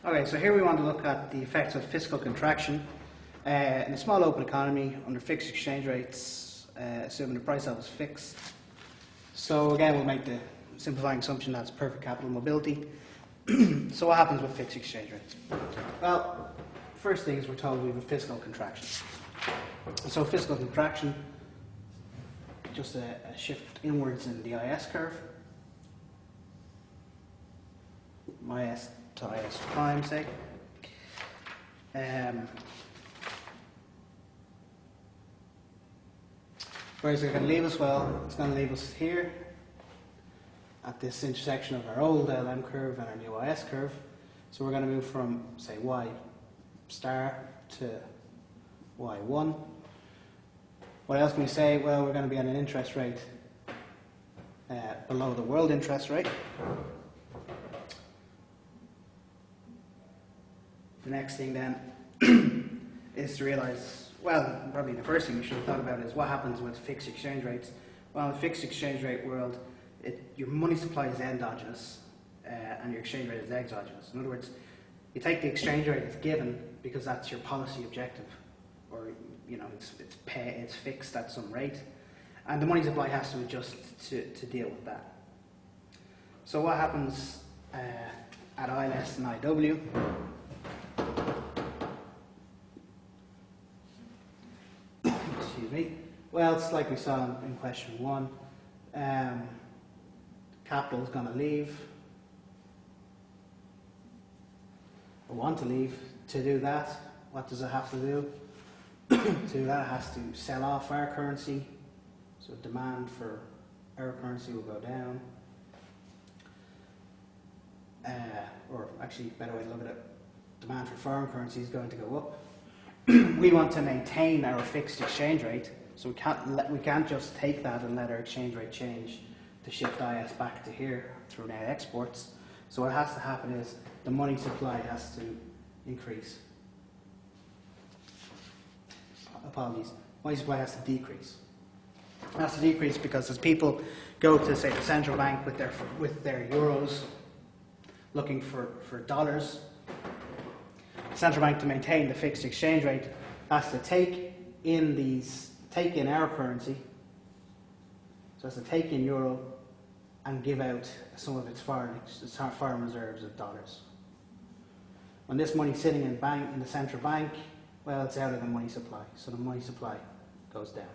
Okay, so here we want to look at the effects of fiscal contraction in a small open economy under fixed exchange rates, assuming the price level is fixed. So again, we'll make the simplifying assumption that it's perfect capital mobility. So what happens with fixed exchange rates? Well, first thing is we're told we have a fiscal contraction. So fiscal contraction, just a shift inwards in the IS curve. IS to IS prime, say. Where's it going to leave us? Well, it's going to leave us here at this intersection of our old LM curve and our new IS curve. So we're going to move from, say, Y star to Y1. What else can we say? Well, we're going to be at an interest rate below the world interest rate. The next thing then is to realize, well, probably the first thing you should have thought about is what happens with fixed exchange rates. Well, in the fixed exchange rate world, your money supply is endogenous and your exchange rate is exogenous. In other words, you take the exchange rate as given because that's your policy objective, or it's fixed at some rate, and the money supply has to adjust to deal with that. So what happens at I less than IW? Well, it's like we saw in question 1. Capital is going to leave, or want to leave. To do that, what does it have to do? To do that, it has to sell off our currency, so demand for our currency will go down. Or actually, better way to look at it, demand for foreign currency is going to go up. We want to maintain our fixed exchange rate, so we can't just take that and let our exchange rate change to shift IS back to here through net exports. So what has to happen is the money supply has to increase. Apologies. Money supply has to decrease. It has to decrease because as people go to, say, the central bank with their euros, looking for dollars, the central bank, to maintain the fixed exchange rate, has to take in our currency, so it has to take in euro and give out some of its foreign reserves of dollars. When this money's sitting in the central bank, well, it's out of the money supply, so the money supply goes down.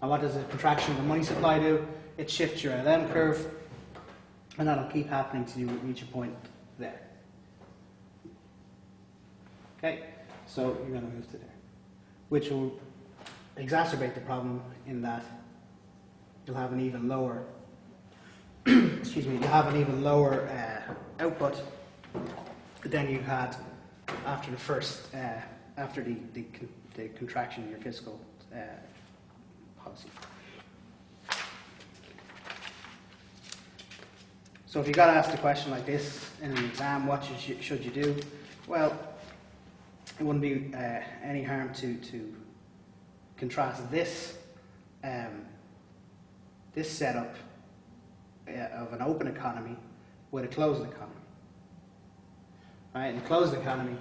And what does the contraction of the money supply do? It shifts your LM curve, and that'll keep happening till you reach a point there. Okay, so you're going to move to there, which will exacerbate the problem in that you'll have an even lower, you'll have an even lower output than you had after the first, after the contraction in your fiscal policy. So if you got asked a question like this in an exam, what should you do? Well, it wouldn't be any harm to contrast this this setup of an open economy with a closed economy. Right? In a closed economy,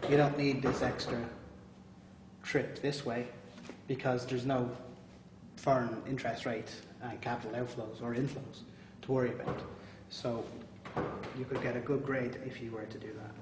you don't need this extra trip this way because there's no foreign interest rate and capital outflows or inflows to worry about. So you could get a good grade if you were to do that.